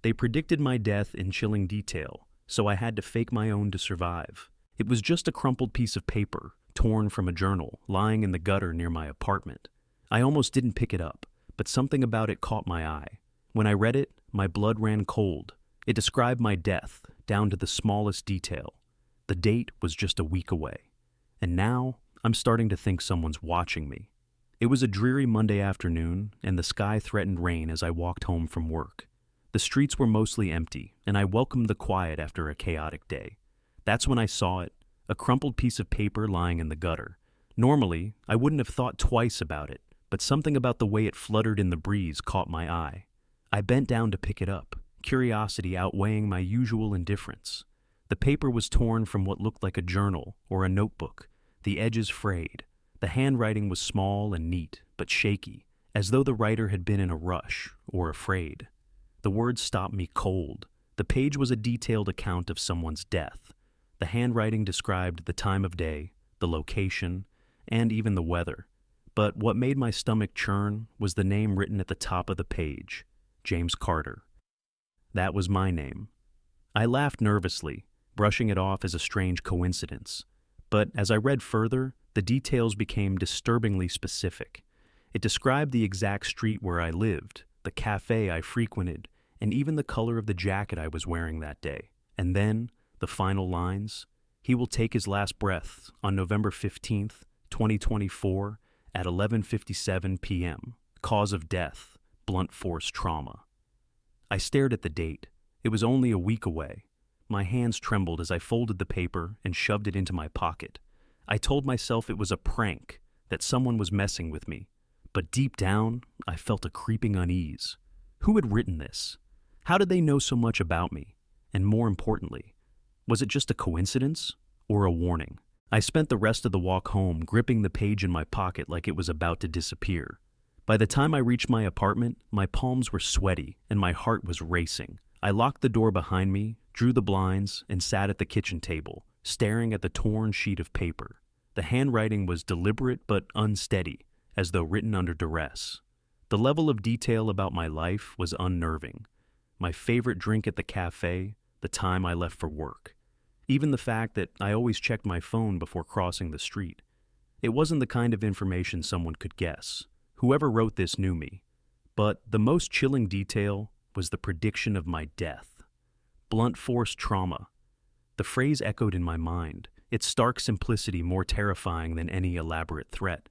They predicted my death in chilling detail, so I had to fake my own to survive. It was just a crumpled piece of paper, torn from a journal, lying in the gutter near my apartment. I almost didn't pick it up, but something about it caught my eye. When I read it, my blood ran cold. It described my death, down to the smallest detail. The date was just a week away. And now, I'm starting to think someone's watching me. It was a dreary Monday afternoon, and the sky threatened rain as I walked home from work. The streets were mostly empty, and I welcomed the quiet after a chaotic day. That's when I saw it, a crumpled piece of paper lying in the gutter. Normally, I wouldn't have thought twice about it, but something about the way it fluttered in the breeze caught my eye. I bent down to pick it up, curiosity outweighing my usual indifference. The paper was torn from what looked like a journal or a notebook, the edges frayed. The handwriting was small and neat, but shaky, as though the writer had been in a rush or afraid. The words stopped me cold. The page was a detailed account of someone's death. The handwriting described the time of day, the location, and even the weather. But what made my stomach churn was the name written at the top of the page, James Carter. That was my name. I laughed nervously, brushing it off as a strange coincidence. But as I read further, the details became disturbingly specific. It described the exact street where I lived, the cafe I frequented, and even the color of the jacket I was wearing that day. And then, the final lines, he will take his last breath on November 15th, 2024 at 11:57 p.m. Cause of death, blunt force trauma. I stared at the date. It was only a week away. My hands trembled as I folded the paper and shoved it into my pocket. I told myself it was a prank, that someone was messing with me. But deep down, I felt a creeping unease. Who had written this? How did they know so much about me? And more importantly, was it just a coincidence or a warning? I spent the rest of the walk home gripping the page in my pocket like it was about to disappear. By the time I reached my apartment, my palms were sweaty and my heart was racing. I locked the door behind me, drew the blinds, and sat at the kitchen table, staring at the torn sheet of paper. The handwriting was deliberate but unsteady, as though written under duress. The level of detail about my life was unnerving. My favorite drink at the cafe, the time I left for work. Even the fact that I always checked my phone before crossing the street. It wasn't the kind of information someone could guess. Whoever wrote this knew me. But the most chilling detail was the prediction of my death. Blunt force trauma. The phrase echoed in my mind, its stark simplicity more terrifying than any elaborate threat.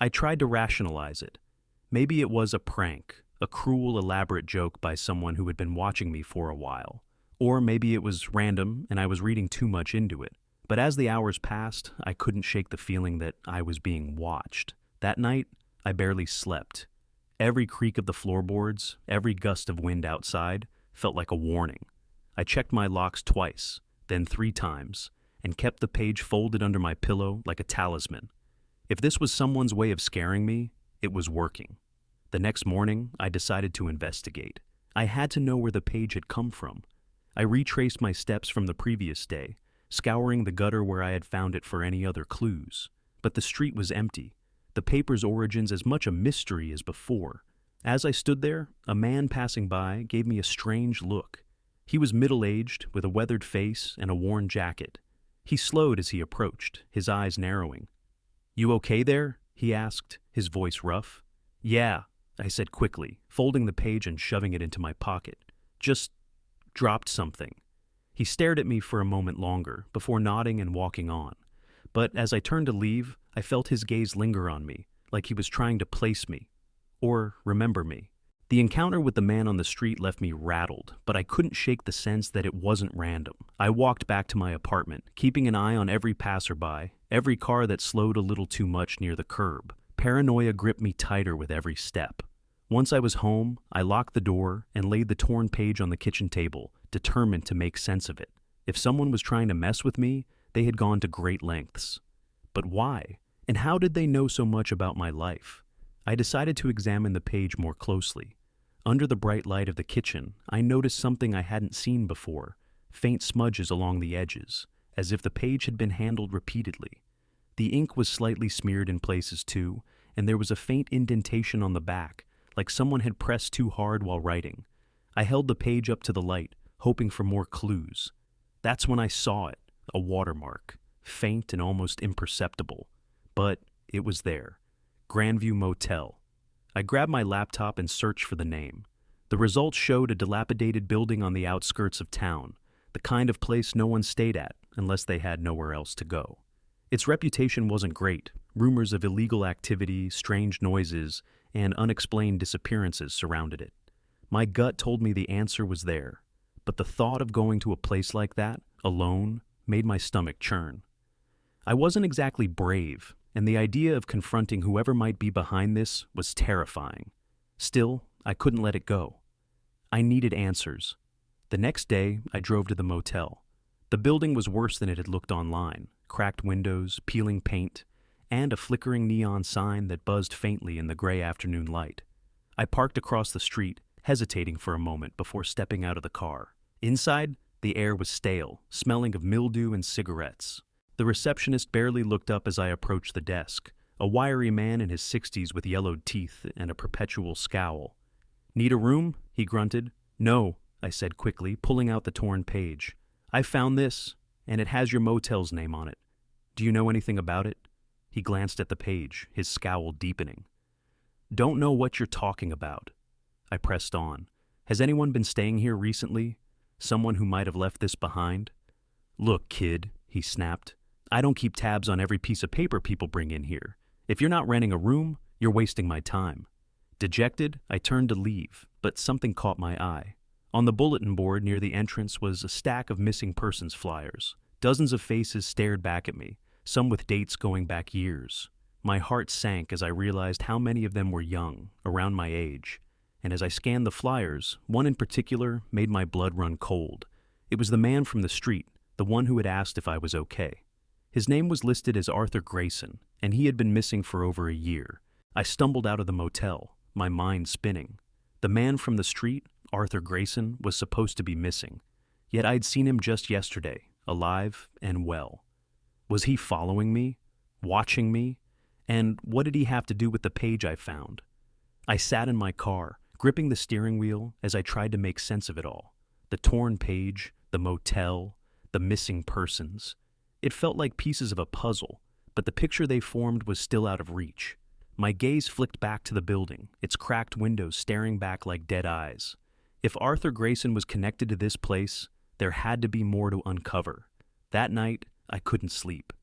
I tried to rationalize it. Maybe it was a prank, a cruel, elaborate joke by someone who had been watching me for a while. Or maybe it was random and I was reading too much into it. But as the hours passed, I couldn't shake the feeling that I was being watched. That night, I barely slept. Every creak of the floorboards, every gust of wind outside, felt like a warning. I checked my locks twice, then 3 times, and kept the page folded under my pillow like a talisman. If this was someone's way of scaring me, it was working. The next morning, I decided to investigate. I had to know where the page had come from. I retraced my steps from the previous day, scouring the gutter where I had found it for any other clues. But the street was empty, the paper's origins as much a mystery as before. As I stood there, a man passing by gave me a strange look. He was middle-aged, with a weathered face and a worn jacket. He slowed as he approached, his eyes narrowing. "You okay there?" he asked, his voice rough. "Yeah," I said quickly, folding the page and shoving it into my pocket. "Just dropped something." He stared at me for a moment longer, before nodding and walking on. But as I turned to leave, I felt his gaze linger on me, like he was trying to place me, or remember me. The encounter with the man on the street left me rattled, but I couldn't shake the sense that it wasn't random. I walked back to my apartment, keeping an eye on every passerby, every car that slowed a little too much near the curb. Paranoia gripped me tighter with every step. Once I was home, I locked the door and laid the torn page on the kitchen table, determined to make sense of it. If someone was trying to mess with me, they had gone to great lengths. But why? And how did they know so much about my life? I decided to examine the page more closely. Under the bright light of the kitchen, I noticed something I hadn't seen before, faint smudges along the edges, as if the page had been handled repeatedly. The ink was slightly smeared in places too, and there was a faint indentation on the back, like someone had pressed too hard while writing. I held the page up to the light, hoping for more clues. That's when I saw it, a watermark, faint and almost imperceptible. But it was there. Grandview Motel. I grabbed my laptop and searched for the name. The results showed a dilapidated building on the outskirts of town, the kind of place no one stayed at unless they had nowhere else to go. Its reputation wasn't great. Rumors of illegal activity, strange noises, and unexplained disappearances surrounded it. My gut told me the answer was there, but the thought of going to a place like that, alone, made my stomach churn. I wasn't exactly brave, and the idea of confronting whoever might be behind this was terrifying. Still, I couldn't let it go. I needed answers. The next day, I drove to the motel. The building was worse than it had looked online. Cracked windows, peeling paint, and a flickering neon sign that buzzed faintly in the gray afternoon light. I parked across the street, hesitating for a moment before stepping out of the car. Inside, the air was stale, smelling of mildew and cigarettes. The receptionist barely looked up as I approached the desk, a wiry man in his 60s with yellowed teeth and a perpetual scowl. "Need a room?" he grunted. "No," I said quickly, pulling out the torn page. "I found this, and it has your motel's name on it. Do you know anything about it?" He glanced at the page, his scowl deepening. "Don't know what you're talking about." I pressed on. "Has anyone been staying here recently? Someone who might have left this behind?" "Look, kid," he snapped. "I don't keep tabs on every piece of paper people bring in here. If you're not renting a room, you're wasting my time." Dejected, I turned to leave, but something caught my eye. On the bulletin board near the entrance was a stack of missing persons flyers. Dozens of faces stared back at me, some with dates going back years. My heart sank as I realized how many of them were young, around my age. And as I scanned the flyers, one in particular made my blood run cold. It was the man from the street, the one who had asked if I was okay. His name was listed as Arthur Grayson, and he had been missing for over a year. I stumbled out of the motel, my mind spinning. The man from the street, Arthur Grayson, was supposed to be missing. Yet I'd seen him just yesterday, alive and well. Was he following me? Watching me? And what did he have to do with the page I found? I sat in my car, gripping the steering wheel as I tried to make sense of it all. The torn page, the motel, the missing persons. It felt like pieces of a puzzle, but the picture they formed was still out of reach. My gaze flicked back to the building, its cracked windows staring back like dead eyes. If Arthur Grayson was connected to this place, there had to be more to uncover. That night, I couldn't sleep.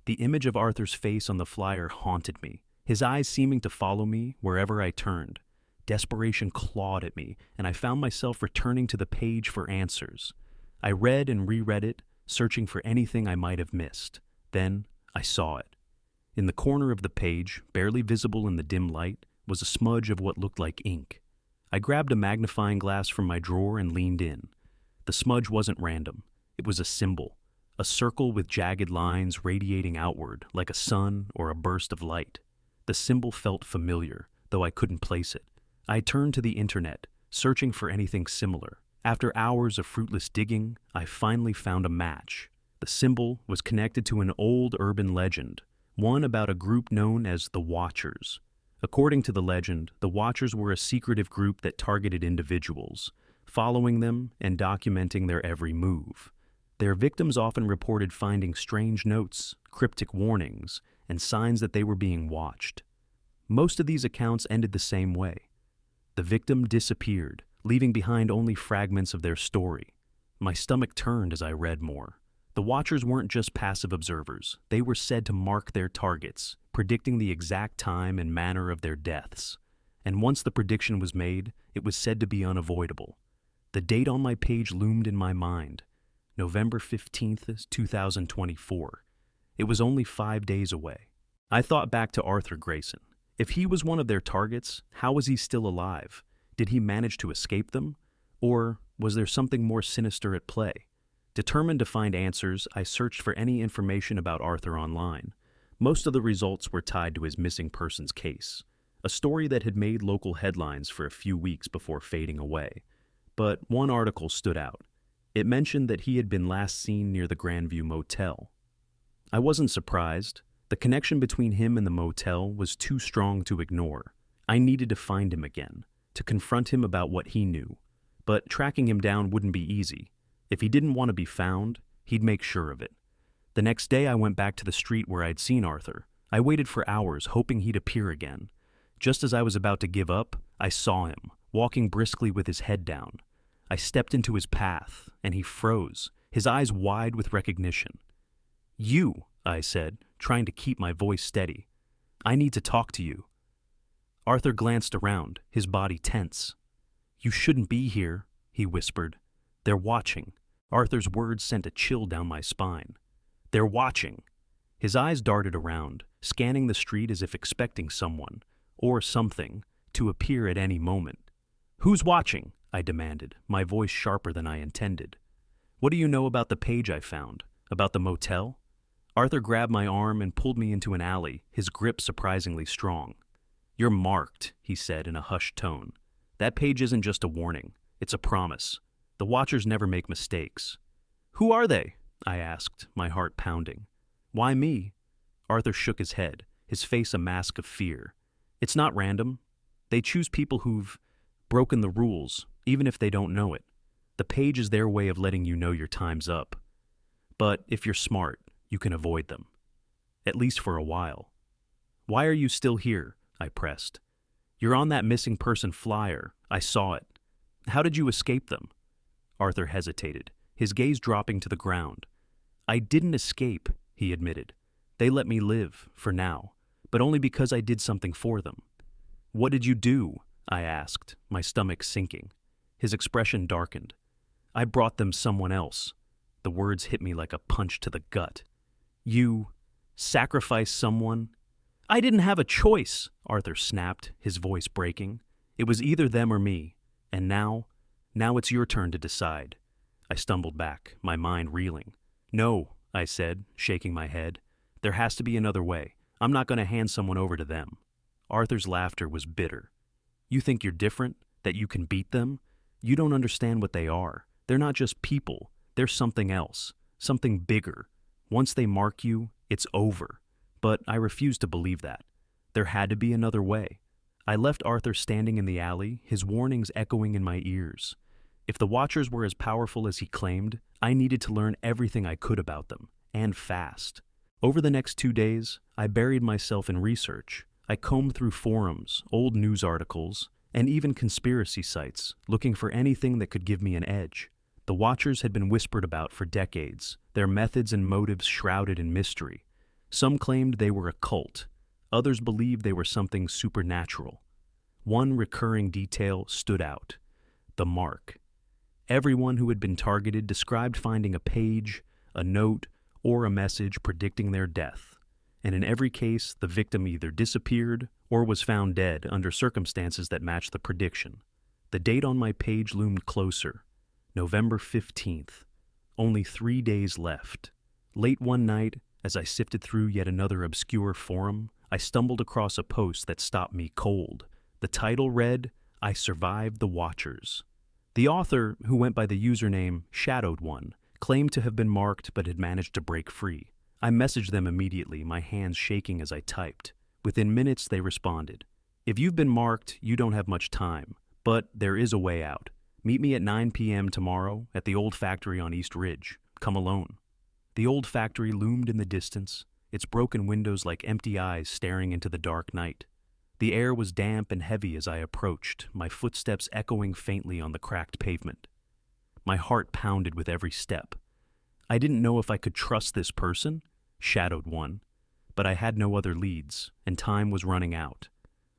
The image of Arthur's face on the flyer haunted me, his eyes seeming to follow me wherever I turned. Desperation clawed at me, and I found myself returning to the page for answers. I read and reread it, searching for anything I might have missed. Then I saw it. In the corner of the page, barely visible in the dim light, was a smudge of what looked like ink. I grabbed a magnifying glass from my drawer and leaned in. The smudge wasn't random. It was a symbol, a circle with jagged lines radiating outward like a sun or a burst of light. The symbol felt familiar, though I couldn't place it. I turned to the internet, searching for anything similar. After hours of fruitless digging, I finally found a match. The symbol was connected to an old urban legend, one about a group known as the Watchers. According to the legend, the Watchers were a secretive group that targeted individuals, following them and documenting their every move. Their victims often reported finding strange notes, cryptic warnings, and signs that they were being watched. Most of these accounts ended the same way. The victim disappeared, leaving behind only fragments of their story. My stomach turned as I read more. The Watchers weren't just passive observers. They were said to mark their targets, predicting the exact time and manner of their deaths. And once the prediction was made, it was said to be unavoidable. The date on my page loomed in my mind. November 15th, 2024. It was only 5 days away. I thought back to Arthur Grayson. If he was one of their targets, how was he still alive? Did he manage to escape them? Or was there something more sinister at play? Determined to find answers, I searched for any information about Arthur online. Most of the results were tied to his missing persons case, a story that had made local headlines for a few weeks before fading away. But one article stood out. It mentioned that he had been last seen near the Grandview Motel. I wasn't surprised. The connection between him and the motel was too strong to ignore. I needed to find him again, to confront him about what he knew. but tracking him down wouldn't be easy. If he didn't want to be found, he'd make sure of it. The next day I went back to the street where I'd seen Arthur. I waited for hours, hoping he'd appear again. Just as I was about to give up, I saw him, walking briskly with his head down. I stepped into his path, and he froze, his eyes wide with recognition. "You," I said, trying to keep my voice steady. "I need to talk to you." Arthur glanced around, his body tense. "You shouldn't be here," he whispered. "They're watching." Arthur's words sent a chill down my spine. "They're watching." His eyes darted around, scanning the street as if expecting someone, or something, to appear at any moment. "Who's watching?" I demanded, my voice sharper than I intended. "What do you know about the page I found? About the motel?" Arthur grabbed my arm and pulled me into an alley, his grip surprisingly strong. "You're marked," he said in a hushed tone. "That page isn't just a warning, it's a promise. The Watchers never make mistakes." "Who are they?" I asked, my heart pounding. "Why me?" Arthur shook his head, his face a mask of fear. "It's not random. They choose people who've broken the rules, even if they don't know it. The page is their way of letting you know your time's up. But if you're smart, you can avoid them. At least for a while." "Why are you still here?" I pressed. "You're on that missing person flyer. I saw it. How did you escape them?" Arthur hesitated, his gaze dropping to the ground. "I didn't escape," he admitted. "They let me live, for now, but only because I did something for them." "What did you do?" I asked, my stomach sinking. His expression darkened. "I brought them someone else." The words hit me like a punch to the gut. "You sacrificed someone?" "I didn't have a choice," Arthur snapped, his voice breaking. "It was either them or me, and now it's your turn to decide." I stumbled back, my mind reeling. "No," I said, shaking my head. "There has to be another way. I'm not going to hand someone over to them." Arthur's laughter was bitter. "You think you're different? That you can beat them? You don't understand what they are. They're not just people. They're something else, something bigger. Once they mark you, it's over." But I refused to believe that. There had to be another way. I left Arthur standing in the alley, his warnings echoing in my ears. If the Watchers were as powerful as he claimed, I needed to learn everything I could about them, and fast. Over the next 2 days, I buried myself in research. I combed through forums, old news articles, and even conspiracy sites, looking for anything that could give me an edge. The Watchers had been whispered about for decades, their methods and motives shrouded in mystery. Some claimed they were a cult. Others believed they were something supernatural. One recurring detail stood out: the mark. Everyone who had been targeted described finding a page, a note, or a message predicting their death. And in every case, the victim either disappeared or was found dead under circumstances that matched the prediction. The date on my page loomed closer: November 15th. Only 3 days left. Late one night, as I sifted through yet another obscure forum, I stumbled across a post that stopped me cold. The title read, "I Survived the Watchers." The author, who went by the username Shadowed One, claimed to have been marked but had managed to break free. I messaged them immediately, my hands shaking as I typed. Within minutes, they responded. "If you've been marked, you don't have much time, but there is a way out. Meet me at 9 p.m. tomorrow at the old factory on East Ridge. Come alone." The old factory loomed in the distance, its broken windows like empty eyes staring into the dark night. The air was damp and heavy as I approached, my footsteps echoing faintly on the cracked pavement. My heart pounded with every step. I didn't know if I could trust this person, Shadowed One, but I had no other leads, and time was running out.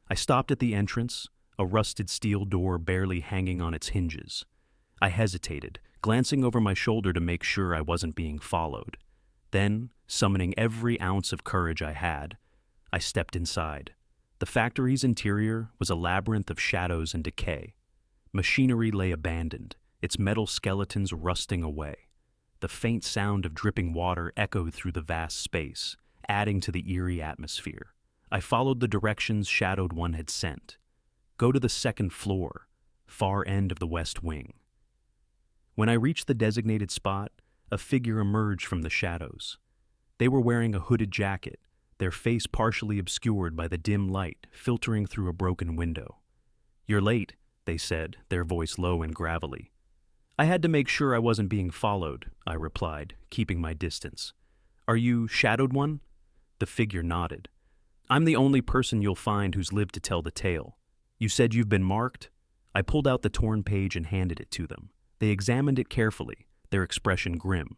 I stopped at the entrance, a rusted steel door barely hanging on its hinges. I hesitated, glancing over my shoulder to make sure I wasn't being followed. Then, summoning every ounce of courage I had, I stepped inside. The factory's interior was a labyrinth of shadows and decay. Machinery lay abandoned, its metal skeletons rusting away. The faint sound of dripping water echoed through the vast space, adding to the eerie atmosphere. I followed the directions Shadowed One had sent. "Go to the second floor, far end of the west wing." When I reached the designated spot, a figure emerged from the shadows. They were wearing a hooded jacket, their face partially obscured by the dim light filtering through a broken window. "You're late," they said, their voice low and gravelly. I had to make sure I wasn't being followed, I replied, keeping my distance. Are you Shadowed One? The figure nodded. I'm the only person you'll find who's lived to tell the tale. You said you've been marked? I pulled out the torn page and handed it to them. They examined it carefully, their expression grim.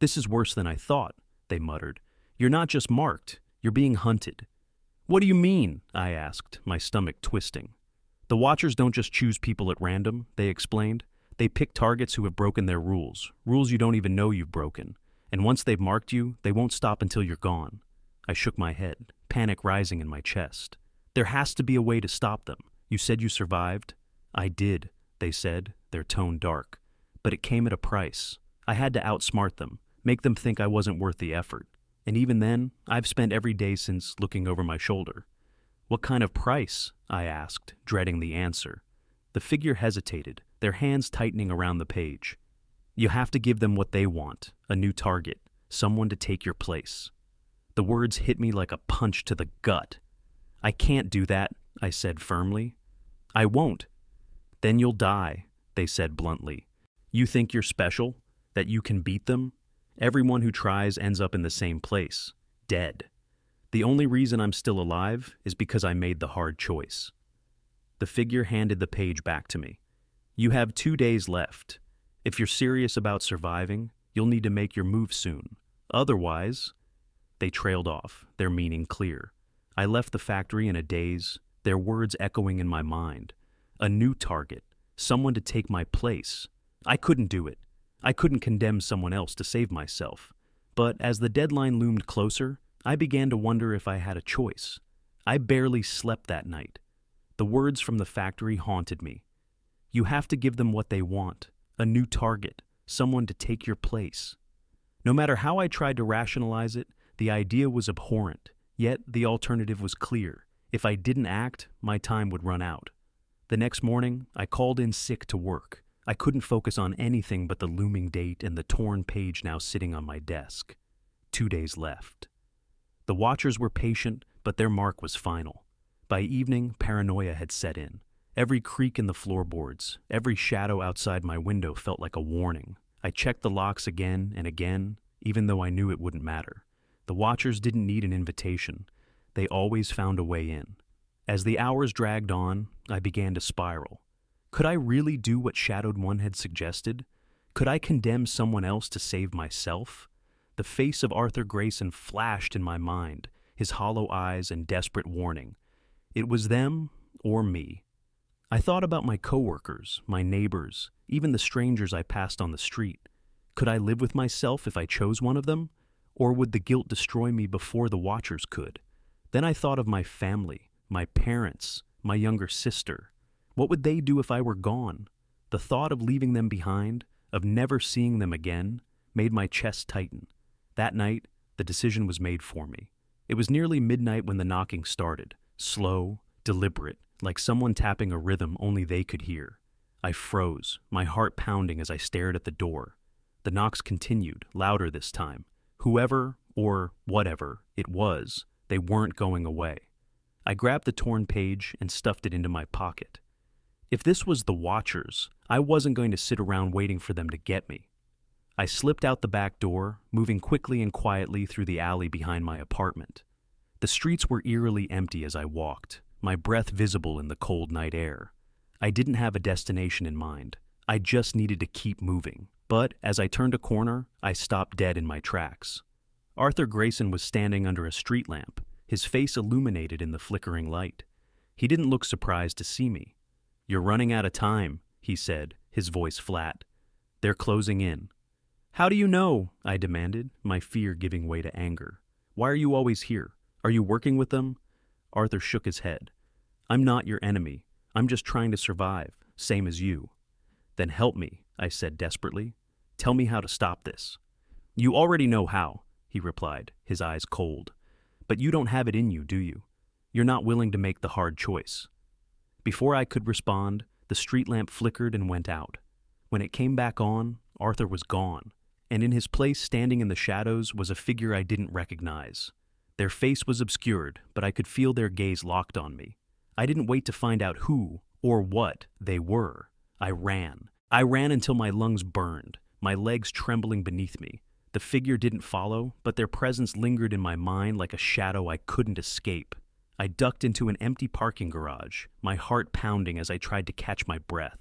This is worse than I thought, they muttered. You're not just marked, you're being hunted. What do you mean? I asked, my stomach twisting. The Watchers don't just choose people at random, they explained. They pick targets who have broken their rules you don't even know you've broken. And once they've marked you, they won't stop until you're gone. I shook my head, panic rising in my chest. There has to be a way to stop them. You said you survived? I did, they said, their tone dark. But it came at a price. I had to outsmart them, make them think I wasn't worth the effort. And even then, I've spent every day since looking over my shoulder. What kind of price? I asked, dreading the answer. The figure hesitated, their hands tightening around the page. You have to give them what they want, a new target, someone to take your place. The words hit me like a punch to the gut. I can't do that, I said firmly. I won't. Then you'll die, they said bluntly. You think you're special? That you can beat them? Everyone who tries ends up in the same place, dead. The only reason I'm still alive is because I made the hard choice. The figure handed the page back to me. You have 2 days left. If you're serious about surviving, you'll need to make your move soon. Otherwise, they trailed off, their meaning clear. I left the factory in a daze, their words echoing in my mind. A new target, someone to take my place. I couldn't do it. I couldn't condemn someone else to save myself. But as the deadline loomed closer, I began to wonder if I had a choice. I barely slept that night. The words from the factory haunted me. You have to give them what they want, a new target, someone to take your place. No matter how I tried to rationalize it, the idea was abhorrent, yet the alternative was clear. If I didn't act, my time would run out. The next morning, I called in sick to work. I couldn't focus on anything but the looming date and the torn page now sitting on my desk. 2 days left. The Watchers were patient, but their mark was final. By evening, paranoia had set in. Every creak in the floorboards, every shadow outside my window felt like a warning. I checked the locks again and again, even though I knew it wouldn't matter. The Watchers didn't need an invitation. They always found a way in. As the hours dragged on, I began to spiral. Could I really do what Shadowed One had suggested? Could I condemn someone else to save myself? The face of Arthur Grayson flashed in my mind, his hollow eyes and desperate warning. It was them or me. I thought about my coworkers, my neighbors, even the strangers I passed on the street. Could I live with myself if I chose one of them? Or would the guilt destroy me before the Watchers could? Then I thought of my family, my parents, my younger sister. What would they do if I were gone? The thought of leaving them behind, of never seeing them again, made my chest tighten. That night, the decision was made for me. It was nearly midnight when the knocking started, slow, deliberate, like someone tapping a rhythm only they could hear. I froze, my heart pounding as I stared at the door. The knocks continued, louder this time. Whoever, or whatever, it was, they weren't going away. I grabbed the torn page and stuffed it into my pocket. If this was the Watchers, I wasn't going to sit around waiting for them to get me. I slipped out the back door, moving quickly and quietly through the alley behind my apartment. The streets were eerily empty as I walked, my breath visible in the cold night air. I didn't have a destination in mind. I just needed to keep moving. But as I turned a corner, I stopped dead in my tracks. Arthur Grayson was standing under a street lamp, his face illuminated in the flickering light. He didn't look surprised to see me. "You're running out of time," he said, his voice flat. "They're closing in." "How do you know?" I demanded, my fear giving way to anger. "Why are you always here? Are you working with them?" Arthur shook his head. "I'm not your enemy. I'm just trying to survive, same as you." "Then help me," I said desperately. "Tell me how to stop this." "You already know how," he replied, his eyes cold. "But you don't have it in you, do you? You're not willing to make the hard choice." Before I could respond, the street lamp flickered and went out. When it came back on, Arthur was gone, and in his place standing in the shadows was a figure I didn't recognize. Their face was obscured, but I could feel their gaze locked on me. I didn't wait to find out who or what they were. I ran. I ran until my lungs burned, my legs trembling beneath me. The figure didn't follow, but their presence lingered in my mind like a shadow I couldn't escape. I ducked into an empty parking garage, my heart pounding as I tried to catch my breath.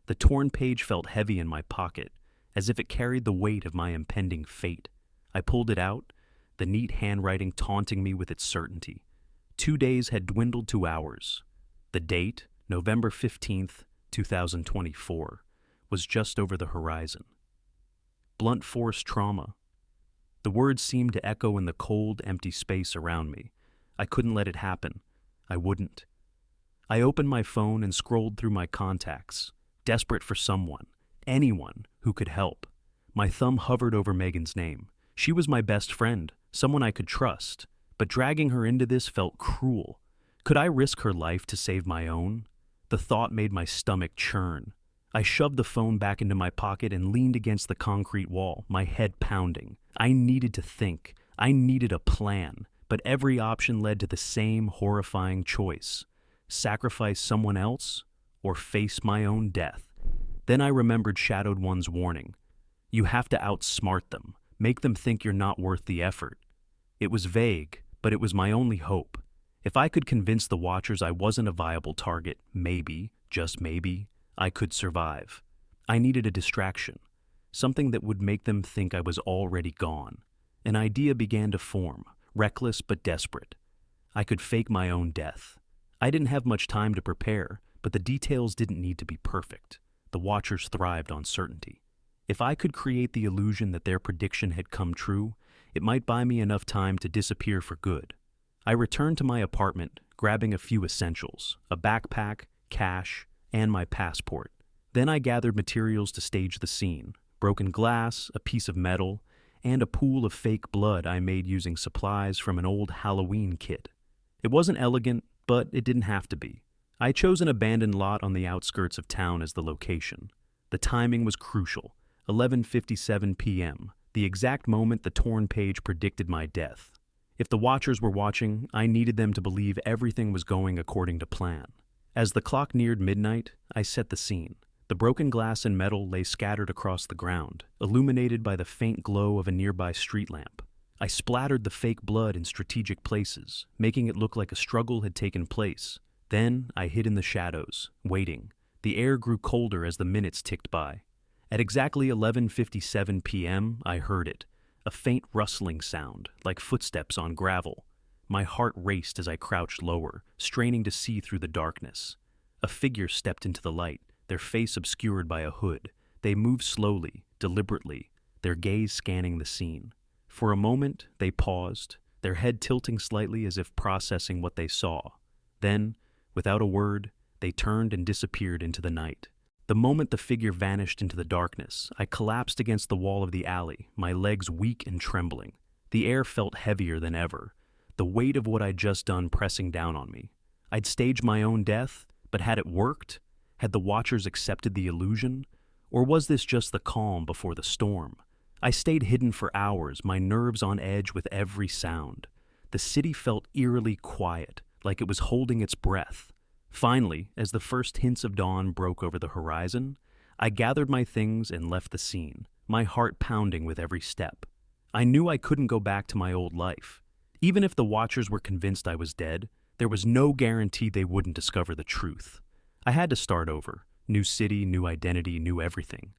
The torn page felt heavy in my pocket, as if it carried the weight of my impending fate. I pulled it out, the neat handwriting taunting me with its certainty. 2 days had dwindled to hours. The date, November 15th, 2024, was just over the horizon. Blunt force trauma. The words seemed to echo in the cold, empty space around me. I couldn't let it happen. I wouldn't. I opened my phone and scrolled through my contacts, desperate for someone, anyone who could help. My thumb hovered over Megan's name. She was my best friend, someone I could trust, but dragging her into this felt cruel. Could I risk her life to save my own? The thought made my stomach churn. I shoved the phone back into my pocket and leaned against the concrete wall, my head pounding. I needed to think. I needed a plan, but every option led to the same horrifying choice: sacrifice someone else or face my own death. Then I remembered Shadowed One's warning. You have to outsmart them, make them think you're not worth the effort. It was vague, but it was my only hope. If I could convince the Watchers I wasn't a viable target, maybe, just maybe, I could survive. I needed a distraction, something that would make them think I was already gone. An idea began to form, reckless but desperate. I could fake my own death. I didn't have much time to prepare, but the details didn't need to be perfect. The Watchers thrived on certainty. If I could create the illusion that their prediction had come true, it might buy me enough time to disappear for good. I returned to my apartment, grabbing a few essentials: a backpack, cash, and my passport. Then I gathered materials to stage the scene: broken glass, a piece of metal, and a pool of fake blood I made using supplies from an old Halloween kit. It wasn't elegant, but it didn't have to be. I chose an abandoned lot on the outskirts of town as the location. The timing was crucial: 11:57 p.m., the exact moment the torn page predicted my death. If the Watchers were watching, I needed them to believe everything was going according to plan. As the clock neared midnight, I set the scene. The broken glass and metal lay scattered across the ground, illuminated by the faint glow of a nearby street lamp. I splattered the fake blood in strategic places, making it look like a struggle had taken place. Then I hid in the shadows, waiting. The air grew colder as the minutes ticked by. At exactly 11:57 p.m., I heard it, a faint rustling sound, like footsteps on gravel. My heart raced as I crouched lower, straining to see through the darkness. A figure stepped into the light, their face obscured by a hood. They moved slowly, deliberately, their gaze scanning the scene. For a moment, they paused, their head tilting slightly as if processing what they saw. Then, without a word, they turned and disappeared into the night. The moment the figure vanished into the darkness, I collapsed against the wall of the alley, my legs weak and trembling. The air felt heavier than ever, the weight of what I'd just done pressing down on me. I'd staged my own death, but had it worked? Had the Watchers accepted the illusion? Or was this just the calm before the storm? I stayed hidden for hours, my nerves on edge with every sound. The city felt eerily quiet, like it was holding its breath. Finally, as the first hints of dawn broke over the horizon, I gathered my things and left the scene, my heart pounding with every step. I knew I couldn't go back to my old life. Even if the Watchers were convinced I was dead, there was no guarantee they wouldn't discover the truth. I had to start over. New city, new identity, new everything.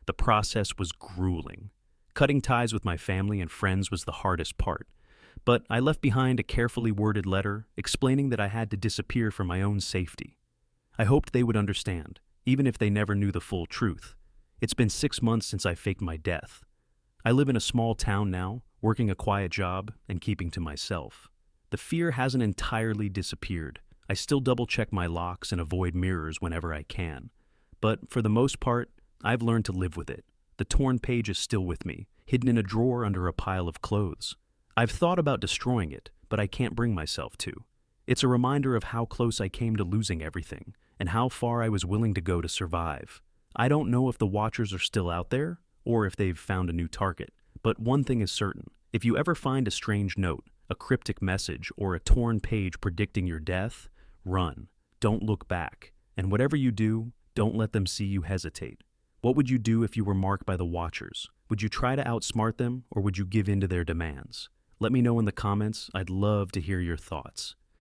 The process was grueling. Cutting ties with my family and friends was the hardest part. But I left behind a carefully worded letter explaining that I had to disappear for my own safety. I hoped they would understand, even if they never knew the full truth. It's been 6 months since I faked my death. I live in a small town now, working a quiet job and keeping to myself. The fear hasn't entirely disappeared. I still double-check my locks and avoid mirrors whenever I can. But for the most part, I've learned to live with it. The torn page is still with me, hidden in a drawer under a pile of clothes. I've thought about destroying it, but I can't bring myself to. It's a reminder of how close I came to losing everything, and how far I was willing to go to survive. I don't know if the Watchers are still out there, or if they've found a new target, but one thing is certain. If you ever find a strange note, a cryptic message, or a torn page predicting your death, run. Don't look back. And whatever you do, don't let them see you hesitate. What would you do if you were marked by the Watchers? Would you try to outsmart them, or would you give in to their demands? Let me know in the comments. I'd love to hear your thoughts.